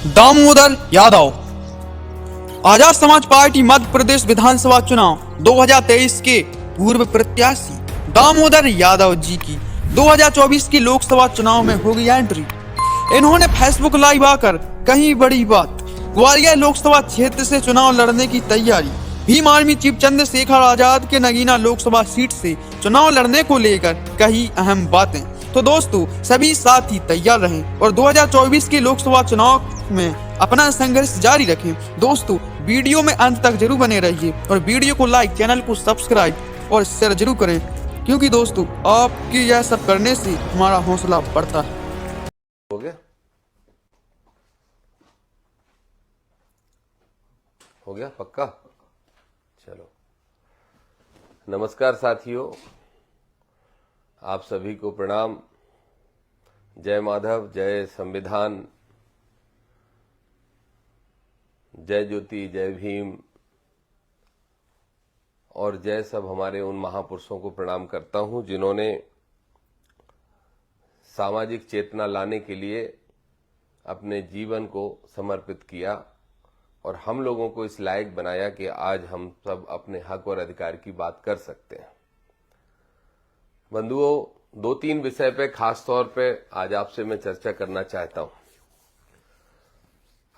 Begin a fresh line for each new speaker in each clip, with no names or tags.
Damodar Yadav. Azad Samaj party Madhya Pradesh विधानसभा चुनाव 2023 के पूर्व प्रत्याशी दामोदर यादव जी की 2024 की लोकसभा चुनाव में होगी एंट्री। इन्होंने फेसबुक लाइव आकर कही बड़ी बात। ग्वालियर लोकसभा क्षेत्र से चुनाव लड़ने की तैयारी। भीम आर्मी चीफ चंद्रशेखर आजाद के नगीना लोकसभा सीट से चुनाव लड़ने को लेकर कही अहम बातें। तो दोस्तों, सभी साथी तैयार रहें और 2024 के लोकसभा चुनाव में अपना संघर्ष जारी रखें। दोस्तों, वीडियो में अंत तक जरूर बने रहिए और वीडियो को लाइक, चैनल को सब्सक्राइब और शेयर जरूर करें, क्योंकि दोस्तों आपके यह सब करने से हमारा हौसला बढ़ता है।
हो गया हो गया पक्का। चलो, नमस्कार साथियों, आप सभी को प्रणाम। जय माधव, जय संविधान, जय ज्योति, जय भीम और जय सब हमारे उन महापुरुषों को प्रणाम करता हूं जिन्होंने सामाजिक चेतना लाने के लिए अपने जीवन को समर्पित किया और हम लोगों को इस लायक बनाया कि आज हम सब अपने हक और अधिकार की बात कर सकते हैं। बंधुओं, 2-3 विषय पे खास तौर पे आज आपसे मैं चर्चा करना चाहता हूं।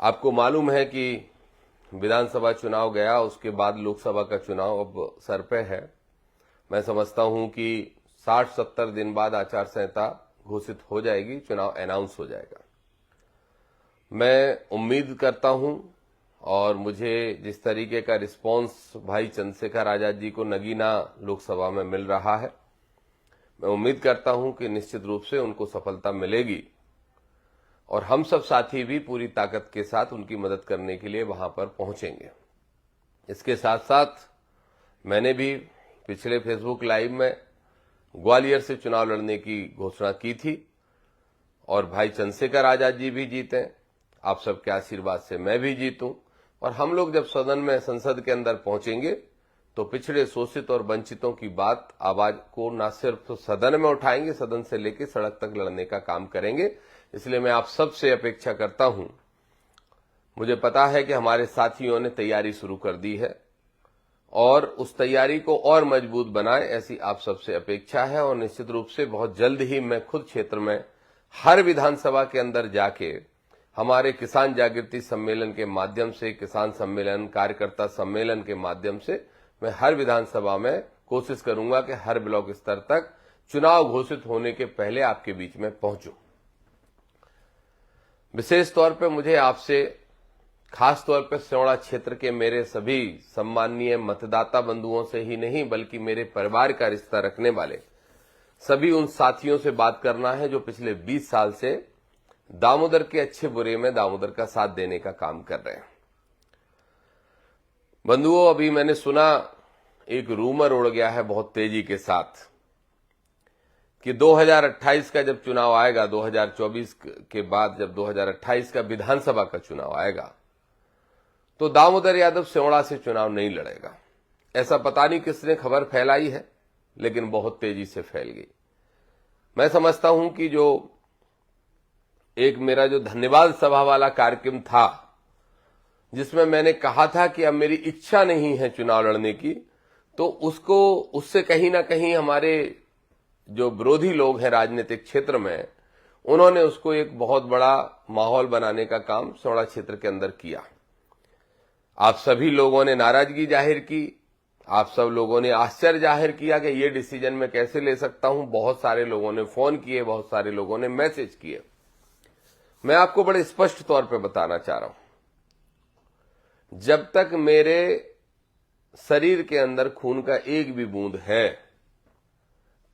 आपको मालूम है कि विधानसभा चुनाव गया, उसके बाद लोकसभा का चुनाव अब सर पे है। मैं समझता हूं कि 60-70 दिन बाद आचार संहिता घोषित हो जाएगी, चुनाव अनाउंस हो जाएगा। मैं उम्मीद करता हूं और मुझे जिस तरीके का रिस्पांस भाई चंद्रशेखर आजाद जी को नगीना लोकसभा में मिल रहा है, मैं उम्मीद करता हूं कि निश्चित रूप से उनको सफलता मिलेगी और हम सब साथी भी पूरी ताकत के साथ उनकी मदद करने के लिए वहां पर पहुंचेंगे। इसके साथ साथ मैंने भी पिछले फेसबुक लाइव में ग्वालियर से चुनाव लड़ने की घोषणा की थी और भाई चंद्रशेखर आजाद जी भी जीते, आप सबके आशीर्वाद से मैं भी जीतूं और हम लोग जब सदन में, संसद के अंदर पहुंचेंगे तो पिछड़े, शोषित और वंचितों की बात, आवाज को न सिर्फ सदन में उठाएंगे, सदन से लेकर सड़क तक लड़ने का काम करेंगे। इसलिए मैं आप सबसे अपेक्षा करता हूं, मुझे पता है कि हमारे साथियों ने तैयारी शुरू कर दी है और उस तैयारी को और मजबूत बनाए, ऐसी आप सबसे अपेक्षा है। और निश्चित रूप से बहुत जल्द ही मैं खुद क्षेत्र में हर विधानसभा के अंदर जाके हमारे किसान जागृति सम्मेलन के माध्यम से, किसान सम्मेलन, कार्यकर्ता सम्मेलन के माध्यम से मैं हर विधानसभा में कोशिश करूंगा कि हर ब्लॉक स्तर तक चुनाव घोषित होने के पहले आपके बीच में पहुंचूं। विशेष तौर पे मुझे आपसे, खास तौर पे सिवड़ा क्षेत्र के मेरे सभी सम्माननीय मतदाता बंधुओं से ही नहीं, बल्कि मेरे परिवार का रिश्ता रखने वाले सभी उन साथियों से बात करना है जो पिछले 20 साल से दामोदर के अच्छे बुरे में दामोदर का साथ देने का काम कर रहे हैं। बंधुओं, अभी मैंने सुना, एक रूमर उड़ गया है बहुत तेजी के साथ कि 2028 का जब चुनाव आएगा, 2024 के बाद जब 2028 का विधानसभा का चुनाव आएगा तो दामोदर यादव सिवड़ा से चुनाव नहीं लड़ेगा। ऐसा पता नहीं किसने खबर फैलाई है, लेकिन बहुत तेजी से फैल गई। मैं समझता हूं कि जो एक मेरा जो धन्यवाद सभा वाला कार्यक्रम था, जिसमें मैंने कहा था कि अब मेरी इच्छा नहीं है चुनाव लड़ने की, तो उससे कहीं ना कहीं हमारे जो विरोधी लोग हैं राजनीतिक क्षेत्र में, उन्होंने उसको एक बहुत बड़ा माहौल बनाने का काम सिवड़ा क्षेत्र के अंदर किया। आप सभी लोगों ने नाराजगी जाहिर की, आप सब लोगों ने आश्चर्य जाहिर किया कि ये डिसीजन मैं कैसे ले सकता हूं। बहुत सारे लोगों ने फोन किए, बहुत सारे लोगों ने मैसेज किए। मैं आपको बड़े स्पष्ट तौर पे बताना चाह रहा हूं, जब तक मेरे शरीर के अंदर खून का एक भी बूंद है,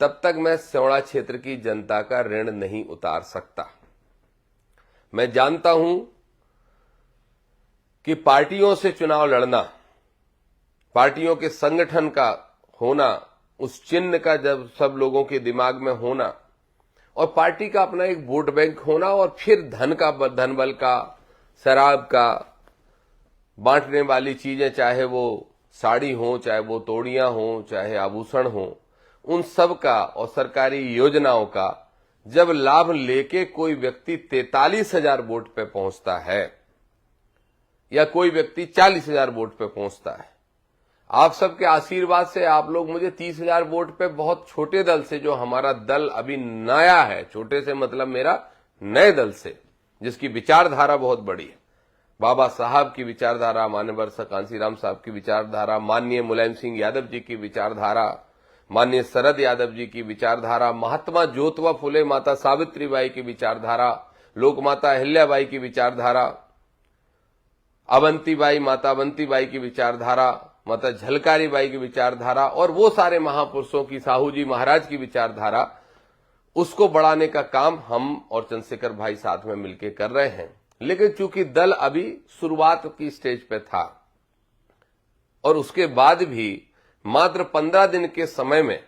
तब तक मैं सिवड़ा क्षेत्र की जनता का ऋण नहीं उतार सकता। मैं जानता हूं कि पार्टियों से चुनाव लड़ना, पार्टियों के संगठन का होना, उस चिन्ह का जब सब लोगों के दिमाग में होना और पार्टी का अपना एक वोट बैंक होना और फिर धन बल का, शराब का बांटने वाली चीजें, चाहे वो साड़ी हो, चाहे वो तोड़ियां हो, चाहे आभूषण हो, उन सब का और सरकारी योजनाओं का जब लाभ लेके कोई व्यक्ति 43,000 वोट पे पहुंचता है, या कोई व्यक्ति 40,000 वोट पे पहुंचता है। आप सबके आशीर्वाद से आप लोग मुझे 30,000 वोट पे बहुत छोटे दल से, जो हमारा दल अभी नया है, छोटे से मतलब मेरा नए दल से, जिसकी विचारधारा बहुत बड़ी है, बाबा साहब की विचारधारा, मान्यवर कांसीराम साहब की विचारधारा, माननीय मुलायम सिंह यादव जी की विचारधारा, माननीय शरद यादव जी की विचारधारा, महात्मा ज्योतिबा फुले माता सावित्रीबाई की विचारधारा, लोकमाता अहिल्याबाई की विचारधारा, अवंतीबाई माता अवंतीबाई की विचारधारा, माता झलकारी बाई की विचारधारा और वो सारे महापुरुषों की, साहू जी महाराज की विचारधारा, उसको बढ़ाने का काम हम और चंद्रशेखर भाई साथ में मिलकर कर रहे हैं। लेकिन चूंकि दल अभी शुरुआत की स्टेज पे था और उसके बाद भी मात्र 15 दिन के समय में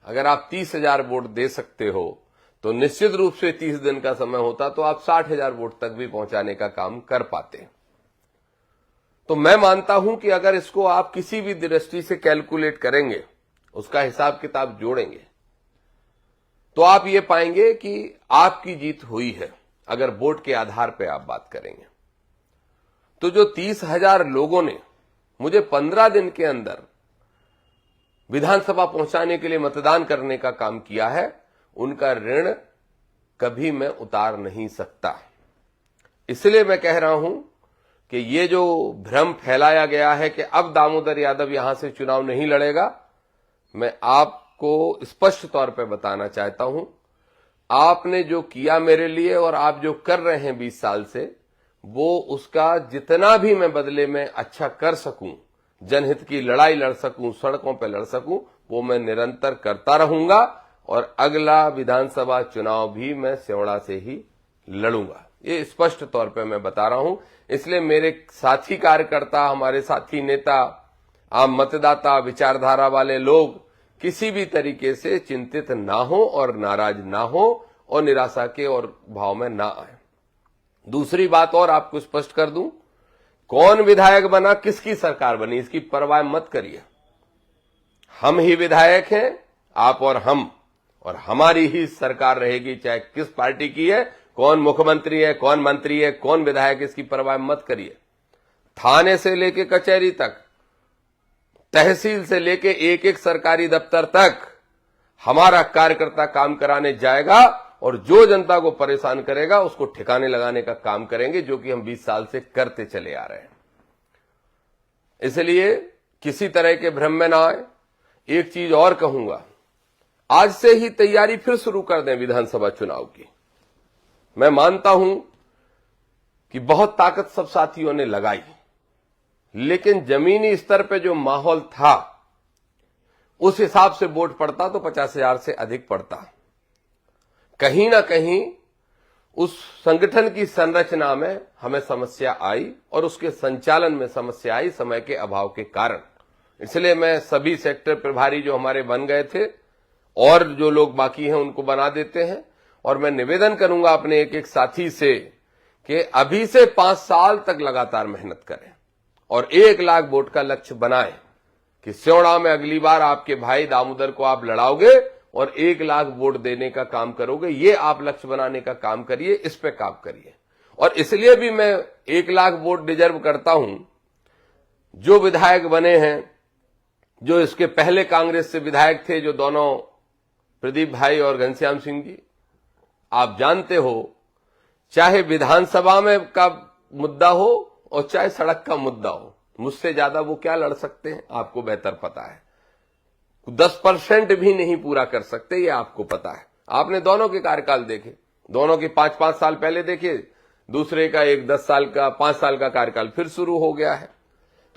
अगर आप 30,000 वोट दे सकते हो तो निश्चित रूप से 30 दिन का समय होता तो आप 60,000 वोट तक भी पहुंचाने का काम कर पाते। तो मैं मानता हूं कि अगर इसको आप किसी भी दृष्टि से कैलकुलेट करेंगे, उसका हिसाब किताब जोड़ेंगे, तो आप ये पाएंगे कि आपकी जीत हुई है। अगर वोट के आधार पर आप बात करेंगे तो जो 30,000 लोगों ने मुझे 15 दिन के अंदर विधानसभा पहुंचाने के लिए मतदान करने का काम किया है, उनका ऋण कभी मैं उतार नहीं सकता। इसलिए मैं कह रहा हूं कि ये जो भ्रम फैलाया गया है कि अब दामोदर यादव यहां से चुनाव नहीं लड़ेगा, मैं आपको स्पष्ट तौर पे बताना चाहता हूं, आपने जो किया मेरे लिए और आप जो कर रहे हैं 20 साल से, वो उसका जितना भी मैं बदले में अच्छा कर सकूं, जनहित की लड़ाई लड़ सकूं, सड़कों पे लड़ सकूं, वो मैं निरंतर करता रहूंगा और अगला विधानसभा चुनाव भी मैं सेवड़ा से ही लड़ूंगा। ये स्पष्ट तौर पे मैं बता रहा हूं। इसलिए मेरे साथी कार्यकर्ता, हमारे साथी नेता, आम मतदाता, विचारधारा वाले लोग किसी भी तरीके से चिंतित ना हो और नाराज ना हो और निराशा के और भाव में ना आए। दूसरी बात और आपको स्पष्ट कर दूं, कौन विधायक बना, किसकी सरकार बनी, इसकी परवाह मत करिए। हम ही विधायक हैं, आप और हम, और हमारी ही सरकार रहेगी, चाहे किस पार्टी की है, कौन मुख्यमंत्री है, कौन मंत्री है, कौन विधायक, इसकी परवाह मत करिए। थाने से लेके कचहरी तक, तहसील से लेके एक एक सरकारी दफ्तर तक हमारा कार्यकर्ता काम कराने जाएगा और जो जनता को परेशान करेगा उसको ठिकाने लगाने का काम करेंगे, जो कि हम 20 साल से करते चले आ रहे हैं। इसलिए किसी तरह के भ्रम में ना आए। एक चीज और कहूंगा, आज से ही तैयारी फिर शुरू कर दें विधानसभा चुनाव की। मैं मानता हूं कि बहुत ताकत सब साथियों ने लगाई, लेकिन जमीनी स्तर पे जो माहौल था उस हिसाब से वोट पड़ता तो 50,000 से अधिक पड़ता। कहीं ना कहीं उस संगठन की संरचना में हमें समस्या आई और उसके संचालन में समस्या आई समय के अभाव के कारण। इसलिए मैं सभी सेक्टर प्रभारी जो हमारे बन गए थे और जो लोग बाकी हैं उनको बना देते हैं, और मैं निवेदन करूंगा अपने एक एक साथी से कि अभी से 5 साल तक लगातार मेहनत करें और 1 लाख वोट का लक्ष्य बनाएं कि सेवड़ा में अगली बार आपके भाई दामोदर को आप लड़ाओगे और 1 लाख वोट देने का काम करोगे। ये आप लक्ष्य बनाने का काम करिए, इस पे काम करिए। और इसलिए भी मैं 1 लाख वोट डिजर्व करता हूं। जो विधायक बने हैं, जो इसके पहले कांग्रेस से विधायक थे, जो दोनों प्रदीप भाई और घनश्याम सिंह जी, आप जानते हो, चाहे विधानसभा में का मुद्दा हो और चाहे सड़क का मुद्दा हो, मुझसे ज्यादा वो क्या लड़ सकते हैं, आपको बेहतर पता है। 10% भी नहीं पूरा कर सकते, ये आपको पता है। आपने दोनों के कार्यकाल देखे, दोनों के 5-5 साल पहले देखे, दूसरे का एक 10 साल का 5 साल का कार्यकाल फिर शुरू हो गया है।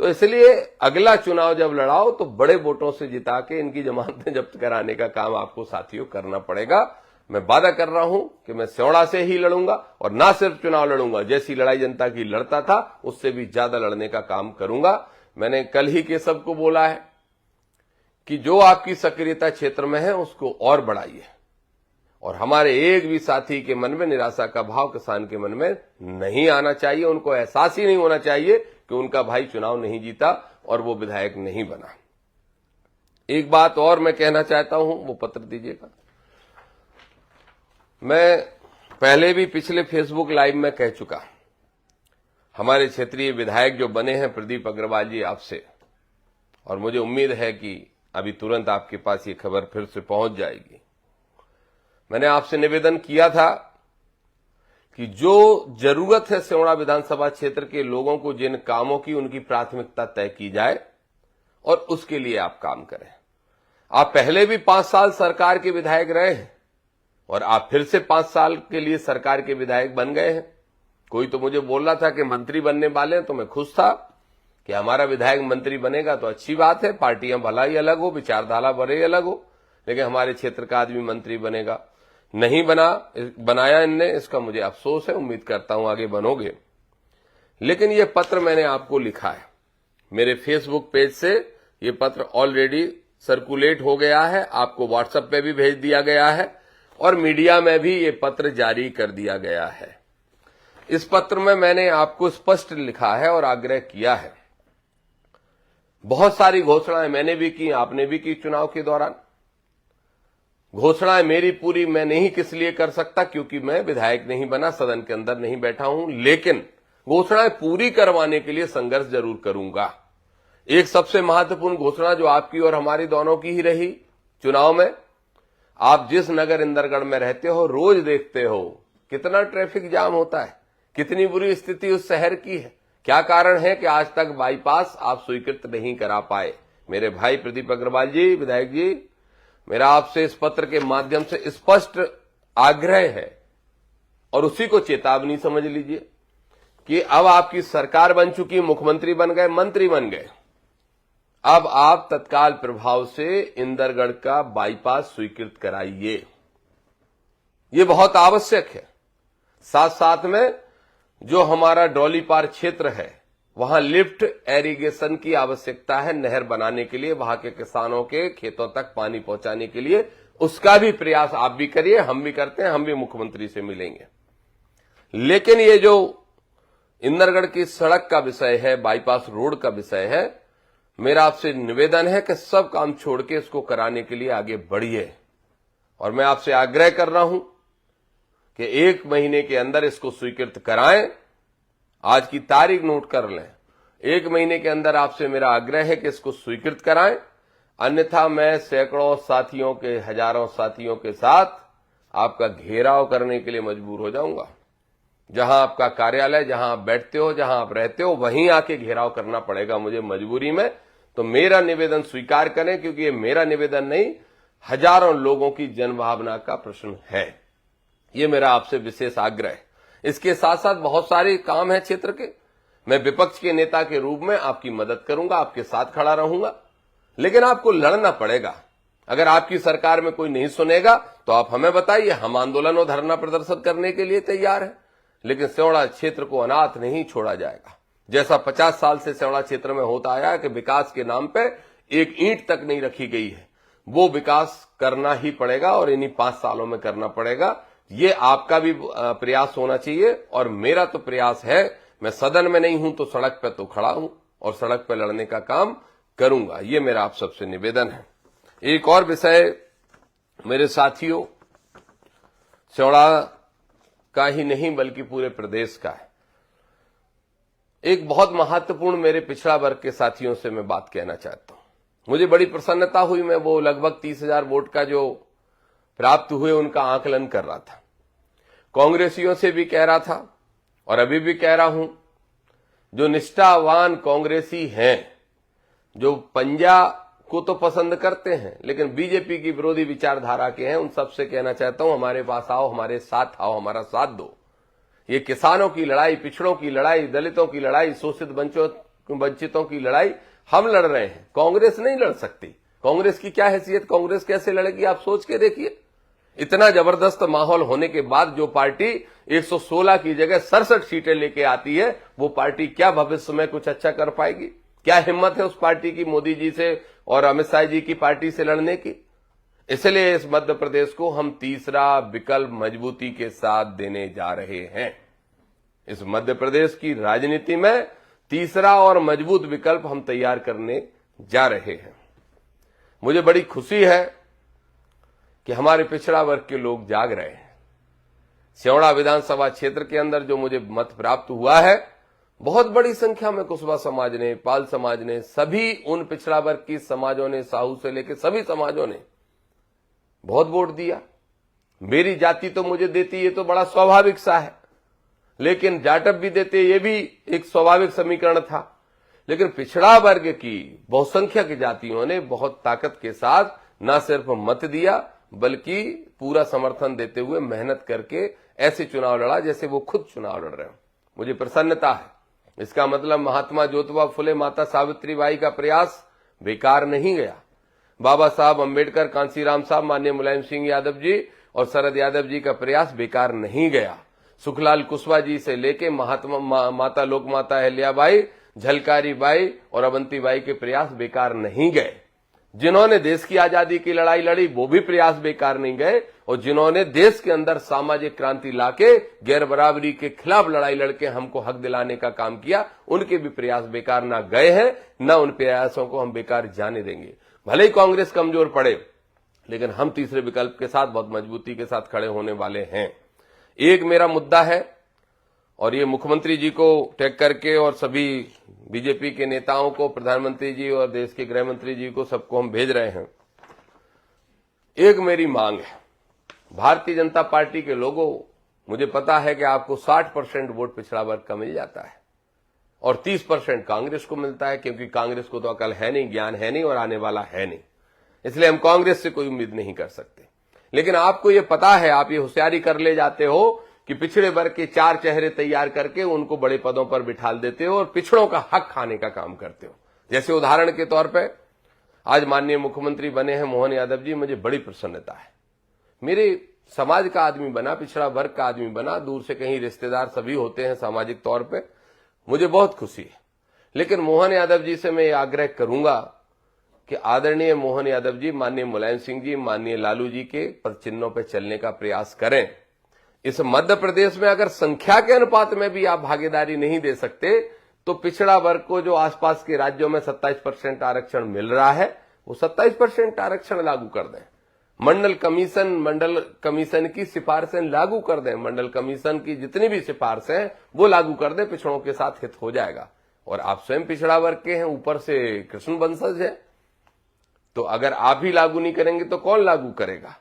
तो इसलिए अगला चुनाव जब लड़ाओ तो बड़े वोटों से जिता के इनकी जमानतें जब्त कराने का काम आपको साथियों करना पड़ेगा। मैं वादा कर रहा हूं कि मैं सेवड़ा से ही लड़ूंगा और ना सिर्फ चुनाव लड़ूंगा, जैसी लड़ाई जनता की लड़ता था उससे भी ज्यादा लड़ने का काम करूंगा। मैंने कल ही के सबको बोला है कि जो आपकी सक्रियता क्षेत्र में है उसको और बढ़ाइए, और हमारे एक भी साथी के मन में निराशा का भाव किसान के मन में नहीं आना चाहिए। उनको एहसास ही नहीं होना चाहिए कि उनका भाई चुनाव नहीं जीता और वो विधायक नहीं बना। एक बात और मैं कहना चाहता हूं, वो पत्र दीजिएगा। मैं पहले भी पिछले फेसबुक लाइव में कह चुका, हमारे क्षेत्रीय विधायक जो बने हैं प्रदीप अग्रवाल जी आपसे, और मुझे उम्मीद है कि अभी तुरंत आपके पास ये खबर फिर से पहुंच जाएगी। मैंने आपसे निवेदन किया था कि जो जरूरत है सेवड़ा विधानसभा क्षेत्र के लोगों को, जिन कामों की, उनकी प्राथमिकता तय की जाए और उसके लिए आप काम करें। आप पहले भी 5 साल सरकार के विधायक रहे हैं और आप फिर से 5 साल के लिए सरकार के विधायक बन गए हैं। कोई तो मुझे बोल रहा था कि मंत्री बनने वाले हैं, तो मैं खुश था कि हमारा विधायक मंत्री बनेगा तो अच्छी बात है, पार्टियां भला ही अलग हो, विचारधारा भले ही अलग हो, लेकिन हमारे क्षेत्र का आदमी मंत्री बनेगा। नहीं बनाया इनने, इसका मुझे अफसोस है। उम्मीद करता हूं आगे बनोगे। लेकिन यह पत्र मैंने आपको लिखा है, मेरे फेसबुक पेज से यह पत्र ऑलरेडी सर्कुलेट हो गया है, आपको व्हाट्सएप पे भी भेज दिया गया है और मीडिया में भी ये पत्र जारी कर दिया गया है। इस पत्र में मैंने आपको स्पष्ट लिखा है और आग्रह किया है। बहुत सारी घोषणाएं मैंने भी की, आपने भी की चुनाव के दौरान। घोषणाएं मेरी पूरी मैं नहीं किस लिए कर सकता, क्योंकि मैं विधायक नहीं बना, सदन के अंदर नहीं बैठा हूं, लेकिन घोषणाएं पूरी करवाने के लिए संघर्ष जरूर करूंगा। एक सबसे महत्वपूर्ण घोषणा जो आपकी और हमारी दोनों की ही रही चुनाव में, आप जिस नगर इंदरगढ़ में रहते हो, रोज देखते हो कितना ट्रैफिक जाम होता है, कितनी बुरी स्थिति उस शहर की है। क्या कारण है कि आज तक बाईपास आप स्वीकृत नहीं करा पाए। मेरे भाई प्रदीप अग्रवाल जी, विधायक जी, मेरा आपसे इस पत्र के माध्यम से स्पष्ट आग्रह है और उसी को चेतावनी समझ लीजिए कि अब आपकी सरकार बन चुकी, मुख्यमंत्री बन गए, मंत्री बन गए, अब आप तत्काल प्रभाव से इंदरगढ़ का बाईपास स्वीकृत कराइए। ये बहुत आवश्यक है। साथ साथ में जो हमारा डॉली पार क्षेत्र है, वहां लिफ्ट एरीगेशन की आवश्यकता है, नहर बनाने के लिए, वहां के किसानों के खेतों तक पानी पहुंचाने के लिए, उसका भी प्रयास आप भी करिए, हम भी करते हैं, हम भी मुख्यमंत्री से मिलेंगे। लेकिन ये जो इंदरगढ़ की सड़क का विषय है, बाईपास रोड का विषय है, मेरा आपसे निवेदन है कि सब काम छोड़ के इसको कराने के लिए आगे बढ़िए। और मैं आपसे आग्रह कर रहा हूं कि 1 महीने के अंदर इसको स्वीकृत कराएं। आज की तारीख नोट कर लें, 1 महीने के अंदर आपसे मेरा आग्रह है कि इसको स्वीकृत कराएं, अन्यथा मैं सैकड़ों साथियों के, हजारों साथियों के साथ आपका घेराव करने के लिए मजबूर हो जाऊंगा। जहां आपका कार्यालय, जहां आप बैठते हो, जहां आप रहते हो, वहीं आके घेराव करना पड़ेगा मुझे मजबूरी में। तो मेरा निवेदन स्वीकार करें, क्योंकि ये मेरा निवेदन नहीं, हजारों लोगों की जनभावना का प्रश्न है। ये मेरा आपसे विशेष आग्रह है। इसके साथ साथ बहुत सारे काम है क्षेत्र के। मैं विपक्ष के नेता के रूप में आपकी मदद करूंगा, आपके साथ खड़ा रहूंगा, लेकिन आपको लड़ना पड़ेगा। अगर आपकी सरकार में कोई नहीं सुनेगा तो आप हमें बताइए, हम आंदोलन और धरना प्रदर्शन करने के लिए तैयार हैं। लेकिन सेवड़ा क्षेत्र को अनाथ नहीं छोड़ा जाएगा। जैसा 50 साल से सेवड़ा क्षेत्र में होता आया कि विकास के नाम पे एक ईंट तक नहीं रखी गई है, वो विकास करना ही पड़ेगा और इन्हीं 5 सालों में करना पड़ेगा। ये आपका भी प्रयास होना चाहिए और मेरा तो प्रयास है। मैं सदन में नहीं हूं तो सड़क पे तो खड़ा हूं और सड़क पे लड़ने का काम करूंगा। ये मेरा आप सबसे निवेदन है। एक और विषय मेरे साथियों, सेवड़ा का ही नहीं बल्कि पूरे प्रदेश का है। एक बहुत महत्वपूर्ण मेरे पिछड़ा वर्ग के साथियों से मैं बात कहना चाहता हूं। मुझे बड़ी प्रसन्नता हुई, मैं वो लगभग 30,000 वोट का जो प्राप्त हुए उनका आकलन कर रहा था। कांग्रेसियों से भी कह रहा था और अभी भी कह रहा हूं, जो निष्ठावान कांग्रेसी हैं, जो पंजा को तो पसंद करते हैं लेकिन बीजेपी की विरोधी विचारधारा के हैं, उन सबसे कहना चाहता हूं, हमारे पास आओ, हमारे साथ आओ, हमारा साथ दो। ये किसानों की लड़ाई, पिछड़ों की लड़ाई, दलितों की लड़ाई, शोषित वंचितों की लड़ाई हम लड़ रहे हैं। कांग्रेस नहीं लड़ सकती। कांग्रेस की क्या हैसियत, कांग्रेस कैसे लड़ेगी, आप सोच के देखिए। इतना जबरदस्त माहौल होने के बाद जो पार्टी 116 की जगह 67 सीटें लेके आती है, वो पार्टी क्या भविष्य में कुछ अच्छा कर पाएगी? क्या हिम्मत है उस पार्टी की, मोदी जी से और अमित शाह जी की पार्टी से लड़ने की? इसलिए इस मध्य प्रदेश को हम तीसरा विकल्प मजबूती के साथ देने जा रहे हैं। इस मध्य प्रदेश की राजनीति में तीसरा और मजबूत विकल्प हम तैयार करने जा रहे हैं। मुझे बड़ी खुशी है कि हमारे पिछड़ा वर्ग के लोग जाग रहे हैं। सेवड़ा विधानसभा क्षेत्र के अंदर जो मुझे मत प्राप्त हुआ है, बहुत बड़ी संख्या में कुशवा समाज ने, पाल समाज ने, सभी उन पिछड़ा वर्ग की समाजों ने, साहू से लेकर सभी समाजों ने बहुत वोट दिया। मेरी जाति तो मुझे देती, ये तो बड़ा स्वाभाविक सा है, लेकिन जाटव भी देते, ये भी एक स्वाभाविक समीकरण था। लेकिन पिछड़ा वर्ग की बहुसंख्यक जातियों ने बहुत ताकत के साथ न सिर्फ मत दिया बल्कि पूरा समर्थन देते हुए मेहनत करके ऐसे चुनाव लड़ा जैसे वो खुद चुनाव लड़ रहे हो। मुझे प्रसन्नता है। इसका मतलब महात्मा ज्योतिबा फुले, माता सावित्रीबाई का प्रयास बेकार नहीं गया। बाबा साहब अम्बेडकर, कांसीराम साहब, माननीय मुलायम सिंह यादव जी और शरद यादव जी का प्रयास बेकार नहीं गया। सुखलाल कुशवाहा जी से लेके माता लोकमाता अहिल्याबाई, झलकारी बाई और अवंतीबाई के प्रयास बेकार नहीं गए। जिन्होंने देश की आजादी की लड़ाई लड़ी वो भी प्रयास बेकार नहीं गए, और जिन्होंने देश के अंदर सामाजिक क्रांति लाके गैर बराबरी के खिलाफ लड़ाई लड़के हमको हक दिलाने का काम किया, उनके भी प्रयास बेकार ना गए हैं, न उन प्रयासों को हम बेकार जाने देंगे। भले ही कांग्रेस कमजोर पड़े, लेकिन हम तीसरे विकल्प के साथ बहुत मजबूती के साथ खड़े होने वाले हैं। एक मेरा मुद्दा है, और ये मुख्यमंत्री जी को टैग करके और सभी बीजेपी के नेताओं को, प्रधानमंत्री जी और देश के गृह मंत्री जी को, सबको हम भेज रहे हैं। एक मेरी मांग है, भारतीय जनता पार्टी के लोगों, मुझे पता है कि आपको 60% वोट पिछड़ा वर्ग का मिल जाता है और 30% कांग्रेस को मिलता है, क्योंकि कांग्रेस को तो अकल है नहीं, ज्ञान है नहीं और आने वाला है नहीं, इसलिए हम कांग्रेस से कोई उम्मीद नहीं कर सकते। लेकिन आपको ये पता है, आप ये होशियारी कर ले जाते हो कि पिछड़े वर्ग के 4 चेहरे तैयार करके उनको बड़े पदों पर बिठाल देते हो और पिछड़ों का हक खाने का काम करते हो। जैसे उदाहरण के तौर पे आज माननीय मुख्यमंत्री बने हैं मोहन यादव जी, मुझे बड़ी प्रसन्नता है। मेरे समाज का आदमी बना, पिछड़ा वर्ग का आदमी बना, दूर से कहीं रिश्तेदार सभी होते हैं सामाजिक तौर पे, मुझे बहुत खुशी है। लेकिन मोहन यादव जी से मैं ये आग्रह करूंगा कि आदरणीय मोहन यादव जी, माननीय मुलायम सिंह जी, माननीय लालू जी के पद चिन्हों पर चलने का प्रयास करें। इस मध्य प्रदेश में अगर संख्या के अनुपात में भी आप भागीदारी नहीं दे सकते तो पिछड़ा वर्ग को जो आसपास के राज्यों में 27% आरक्षण मिल रहा है, वो 27% आरक्षण लागू कर दें। मंडल कमीशन की सिफारिशें लागू कर दें, मंडल कमीशन की जितनी भी सिफारिशें हैं वो लागू कर दें, पिछड़ों के साथ हित हो जाएगा। और आप स्वयं पिछड़ा वर्ग के हैं, ऊपर से कृष्ण वंशज है, तो अगर आप ही लागू नहीं करेंगे तो कौन लागू करेगा।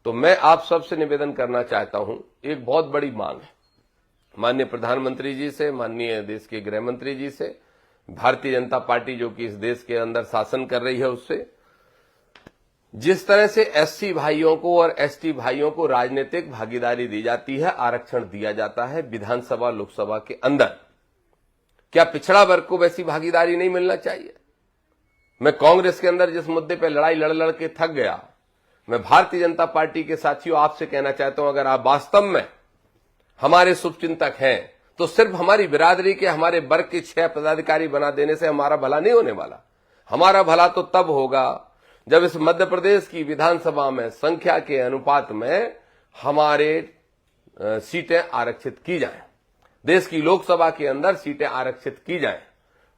तो मैं आप सबसे निवेदन करना चाहता हूं, एक बहुत बड़ी मांग है माननीय प्रधानमंत्री जी से, माननीय देश के गृह मंत्री जी से, भारतीय जनता पार्टी जो कि इस देश के अंदर शासन कर रही है उससे, जिस तरह से एससी भाइयों को और एसटी भाइयों को राजनीतिक भागीदारी दी जाती है, आरक्षण दिया जाता है विधानसभा लोकसभा के अंदर, क्या पिछड़ा वर्ग को वैसी भागीदारी नहीं मिलना चाहिए। मैं कांग्रेस के अंदर जिस मुद्दे पर लड़ाई लड़ के थक गया, मैं भारतीय जनता पार्टी के साथियों आपसे कहना चाहता हूं, अगर आप वास्तव में हमारे शुभचिंतक हैं तो सिर्फ हमारी बिरादरी के, हमारे वर्ग के 6 पदाधिकारी बना देने से हमारा भला नहीं होने वाला। हमारा भला तो तब होगा जब इस मध्य प्रदेश की विधानसभा में संख्या के अनुपात में हमारे सीटें आरक्षित की जाएं, देश की लोकसभा के अंदर सीटें आरक्षित की जाएं।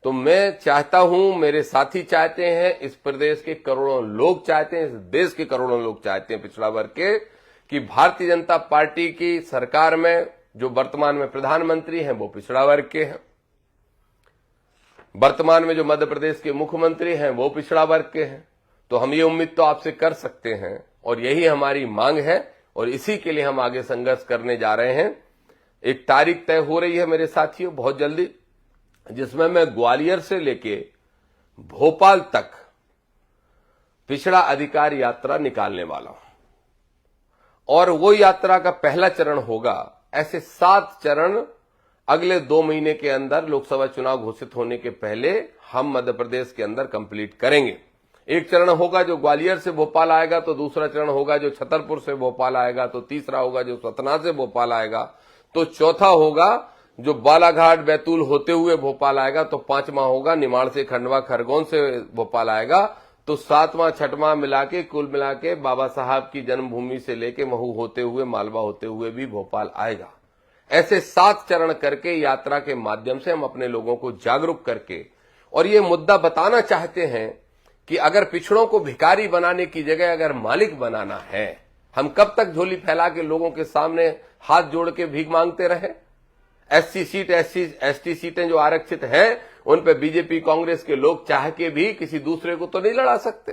तो मैं चाहता हूं, मेरे साथी चाहते हैं, इस प्रदेश के करोड़ों लोग चाहते हैं, इस देश के करोड़ों लोग चाहते हैं पिछड़ा वर्ग के, कि भारतीय जनता पार्टी की सरकार में जो वर्तमान में प्रधानमंत्री हैं वो पिछड़ा वर्ग के हैं, वर्तमान में जो मध्य प्रदेश के मुख्यमंत्री हैं वो पिछड़ा वर्ग के हैं। तो हम ये उम्मीद तो आपसे कर सकते हैं और यही हमारी मांग है और इसी के लिए हम आगे संघर्ष करने जा रहे हैं। एक तारीख तय हो रही है मेरे साथियों बहुत जल्दी, जिसमें मैं ग्वालियर से लेके भोपाल तक पिछड़ा अधिकार यात्रा निकालने वाला हूं और वो यात्रा का पहला चरण होगा। ऐसे 7 चरण अगले 2 महीने के अंदर लोकसभा चुनाव घोषित होने के पहले हम मध्य प्रदेश के अंदर कंप्लीट करेंगे। एक चरण होगा जो ग्वालियर से भोपाल आएगा, तो दूसरा चरण होगा जो छतरपुर से भोपाल आएगा, तो तीसरा होगा जो सतना से भोपाल आएगा, तो चौथा होगा जो बालाघाट बैतूल होते हुए भोपाल आएगा, तो 5वां होगा निमाड़ से खंडवा खरगोन से भोपाल आएगा, तो 7वां 6वां मिला के कुल मिला के बाबा साहब की जन्मभूमि से लेके महू होते हुए मालवा होते हुए भी भोपाल आएगा। ऐसे 7 चरण करके यात्रा के माध्यम से हम अपने लोगों को जागरूक करके और ये मुद्दा बताना चाहते हैं कि अगर पिछड़ों को भिखारी बनाने की जगह अगर मालिक बनाना है, हम कब तक झोली फैला के लोगों के सामने हाथ जोड़ के भीख मांगते रहे। एससी सीट, एसटी सीटें जो आरक्षित हैं उन पे बीजेपी कांग्रेस के लोग चाह के भी किसी दूसरे को तो नहीं लड़ा सकते।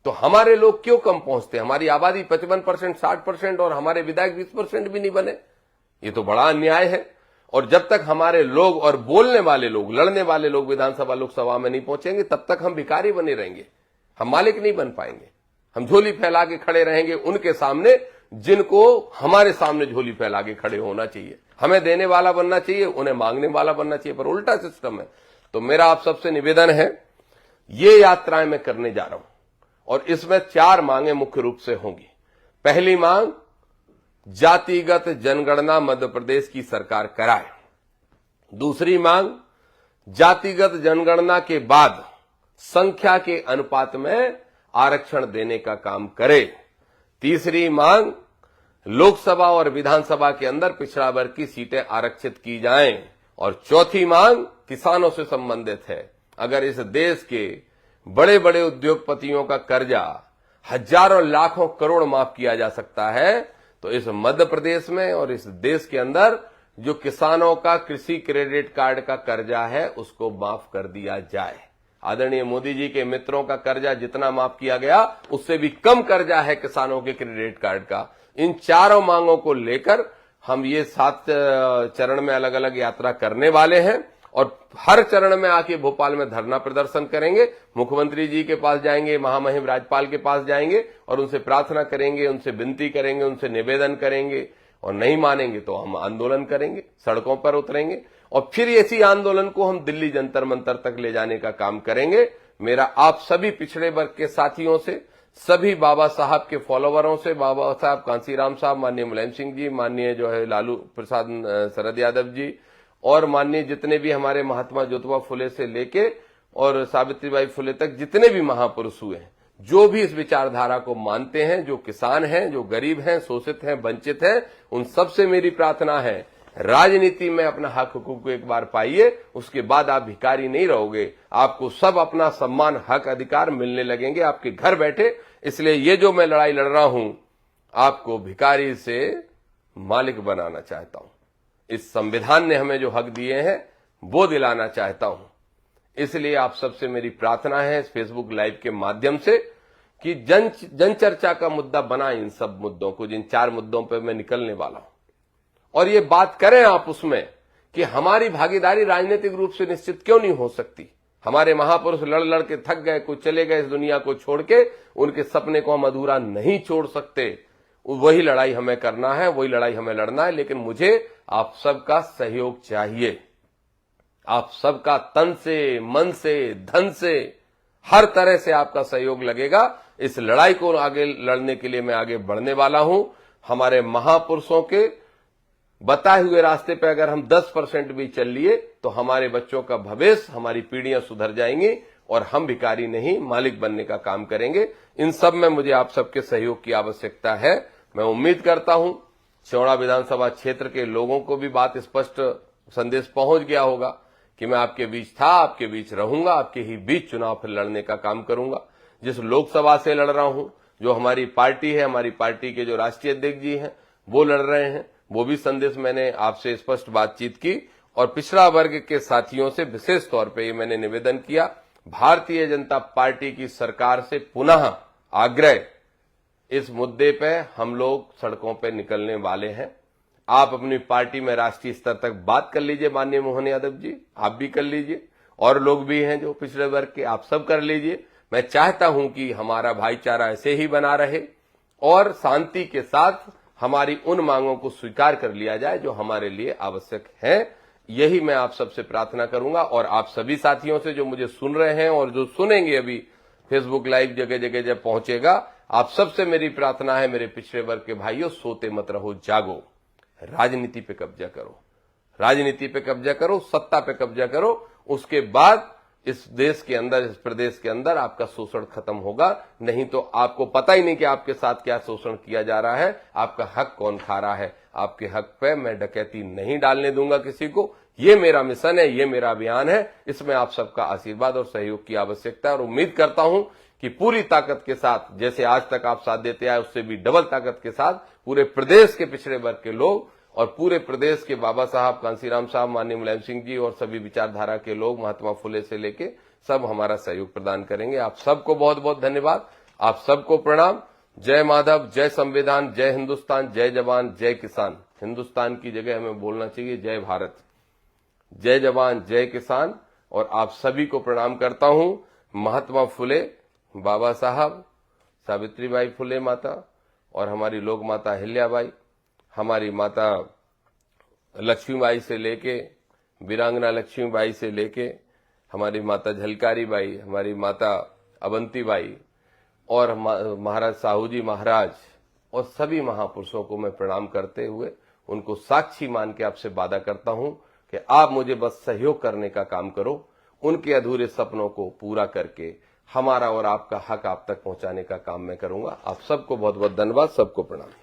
तो हमारे लोग क्यों कम पहुंचते? हमारी आबादी 55%, 60% और हमारे विधायक 20% भी नहीं बने। ये तो बड़ा अन्याय है। और जब तक हमारे लोग और बोलने वाले लोग, लड़ने वाले लोग विधानसभा लोकसभा में नहीं पहुंचेंगे, तब तक हम भिखारी बने रहेंगे, हम मालिक नहीं बन पाएंगे। हम झोली फैला के खड़े रहेंगे उनके सामने जिनको हमारे सामने झोली फैला के खड़े होना चाहिए। हमें देने वाला बनना चाहिए, उन्हें मांगने वाला बनना चाहिए, पर उल्टा सिस्टम है। तो मेरा आप सबसे निवेदन है, ये यात्राएं मैं करने जा रहा हूं और इसमें 4 मांगे मुख्य रूप से होंगी। पहली मांग, जातिगत जनगणना मध्य प्रदेश की सरकार कराए। दूसरी मांग, जातिगत जनगणना के बाद संख्या के अनुपात में आरक्षण देने का काम करे। तीसरी मांग, लोकसभा और विधानसभा के अंदर पिछड़ा वर्ग की सीटें आरक्षित की जाएं। और चौथी मांग किसानों से संबंधित है। अगर इस देश के बड़े बड़े उद्योगपतियों का कर्जा हजारों लाखों करोड़ माफ किया जा सकता है, तो इस मध्य प्रदेश में और इस देश के अंदर जो किसानों का कृषि क्रेडिट कार्ड का कर्जा है उसको माफ कर दिया जाए। आदरणीय मोदी जी के मित्रों का कर्जा जितना माफ किया गया उससे भी कम कर्जा है किसानों के क्रेडिट कार्ड का। इन चारों मांगों को लेकर हम ये 7 चरण में अलग अलग यात्रा करने वाले हैं और हर चरण में आके भोपाल में धरना प्रदर्शन करेंगे। मुख्यमंत्री जी के पास जाएंगे, महामहिम राज्यपाल के पास जाएंगे और उनसे प्रार्थना करेंगे, उनसे विनती करेंगे, उनसे निवेदन करेंगे। और नहीं मानेंगे तो हम आंदोलन करेंगे, सड़कों पर उतरेंगे और फिर इसी आंदोलन को हम दिल्ली जंतर मंतर तक ले जाने का काम करेंगे। मेरा आप सभी पिछड़े वर्ग के साथियों से, सभी बाबा साहब के फॉलोवरों से, बाबा साहब कांसीराम साहब, माननीय मुलायम सिंह जी, माननीय जो है लालू प्रसाद शरद यादव जी और माननीय जितने भी हमारे महात्मा ज्योतिबा फुले से लेके और सावित्रीबाई फुले तक जितने भी महापुरुष हुए हैं, जो भी इस विचारधारा को मानते हैं, जो किसान हैं, जो गरीब हैं, शोषित हैं, वंचित हैं, उन सबसे मेरी प्रार्थना है, राजनीति में अपना हक हुकूक को एक बार पाइए, उसके बाद आप भिखारी नहीं रहोगे। आपको सब अपना सम्मान, हक, अधिकार मिलने लगेंगे आपके घर बैठे। इसलिए ये जो मैं लड़ाई लड़ रहा हूं, आपको भिखारी से मालिक बनाना चाहता हूं। इस संविधान ने हमें जो हक दिए हैं वो दिलाना चाहता हूं। इसलिए आप सबसे मेरी प्रार्थना है इस फेसबुक लाइव के माध्यम से कि जन चर्चा का मुद्दा बना इन सब मुद्दों को, जिन 4 मुद्दों पर मैं निकलने वाला हूं, और ये बात करें आप उसमें कि हमारी भागीदारी राजनीतिक रूप से निश्चित क्यों नहीं हो सकती। हमारे महापुरुष लड़ लड़ के थक गए, कुछ चले गए इस दुनिया को छोड़ के, उनके सपने को हम अधूरा नहीं छोड़ सकते। वही लड़ाई हमें करना है, वही लड़ाई हमें लड़ना है, लेकिन मुझे आप सबका सहयोग चाहिए। आप सबका तन से, मन से, धन से, हर तरह से आपका सहयोग लगेगा। इस लड़ाई को आगे लड़ने के लिए मैं आगे बढ़ने वाला हूं। हमारे महापुरुषों के बताए हुए रास्ते पे अगर हम 10% भी चल लिए तो हमारे बच्चों का भविष्य, हमारी पीढ़ियां सुधर जाएंगी और हम भिखारी नहीं, मालिक बनने का काम करेंगे। इन सब में मुझे आप सबके सहयोग की आवश्यकता है। मैं उम्मीद करता हूं चौड़ा विधानसभा क्षेत्र के लोगों को भी बात स्पष्ट संदेश पहुंच गया होगा कि मैं आपके बीच था, आपके बीच रहूंगा, आपके ही बीच चुनाव फिर लड़ने का काम करूंगा। जिस लोकसभा से लड़ रहा हूं, जो हमारी पार्टी है, हमारी पार्टी के जो राष्ट्रीय अध्यक्ष जी हैं वो लड़ रहे हैं, वो भी संदेश मैंने आपसे स्पष्ट बातचीत की और पिछड़ा वर्ग के साथियों से विशेष तौर पे ये मैंने निवेदन किया, भारतीय जनता पार्टी की सरकार से पुनः आग्रह, इस मुद्दे पे हम लोग सड़कों पे निकलने वाले हैं। आप अपनी पार्टी में राष्ट्रीय स्तर तक बात कर लीजिए, माननीय मोहन यादव जी, आप भी कर लीजिए, और लोग भी हैं जो पिछड़े वर्ग के, आप सब कर लीजिए। मैं चाहता हूं कि हमारा भाईचारा ऐसे ही बना रहे और शांति के साथ हमारी उन मांगों को स्वीकार कर लिया जाए जो हमारे लिए आवश्यक है। यही मैं आप सबसे प्रार्थना करूंगा और आप सभी साथियों से जो मुझे सुन रहे हैं और जो सुनेंगे अभी फेसबुक लाइव जगह जगह जब पहुंचेगा, आप सबसे मेरी प्रार्थना है, मेरे पिछड़े वर्ग के भाइयों, सोते मत रहो, जागो, राजनीति पे कब्जा करो, राजनीति पे कब्जा करो, सत्ता पे कब्जा करो। उसके बाद इस देश के अंदर, इस प्रदेश के अंदर आपका शोषण खत्म होगा। नहीं तो आपको पता ही नहीं कि आपके साथ क्या शोषण किया जा रहा है, आपका हक कौन खा रहा है। आपके हक पे मैं डकैती नहीं डालने दूंगा किसी को। ये मेरा मिशन है, ये मेरा अभियान है। इसमें आप सबका आशीर्वाद और सहयोग की आवश्यकता है और उम्मीद करता हूं कि पूरी ताकत के साथ, जैसे आज तक आप साथ देते आए, उससे भी डबल ताकत के साथ पूरे प्रदेश के पिछड़े वर्ग के लोग और पूरे प्रदेश के बाबा साहब, कांसीराम साहब, माननीय मुलायम सिंह जी और सभी विचारधारा के लोग, महात्मा फुले से लेके सब हमारा सहयोग प्रदान करेंगे। आप सबको बहुत बहुत धन्यवाद, आप सबको प्रणाम। जय माधव, जय संविधान, जय हिंदुस्तान, जय जवान, जय किसान। हिंदुस्तान की जगह हमें बोलना चाहिए जय भारत। जय जवान, जय किसान। और आप सभी को प्रणाम करता हूं। महात्मा फुले, बाबा साहब, सावित्रीबाई फुले माता और हमारी लोक माता अहिल्याबाई, हमारी माता लक्ष्मीबाई से लेके, वीरांगना लक्ष्मीबाई से लेके, हमारी माता झलकारी बाई, हमारी माता अवंतीबाई और महाराज साहू जी महाराज और सभी महापुरुषों को मैं प्रणाम करते हुए उनको साक्षी मान के आपसे वादा करता हूं कि आप मुझे बस सहयोग करने का काम करो, उनके अधूरे सपनों को पूरा करके हमारा और आपका हक आप तक पहुंचाने का काम मैं करूंगा। आप सबको बहुत बहुत धन्यवाद, सबको प्रणाम।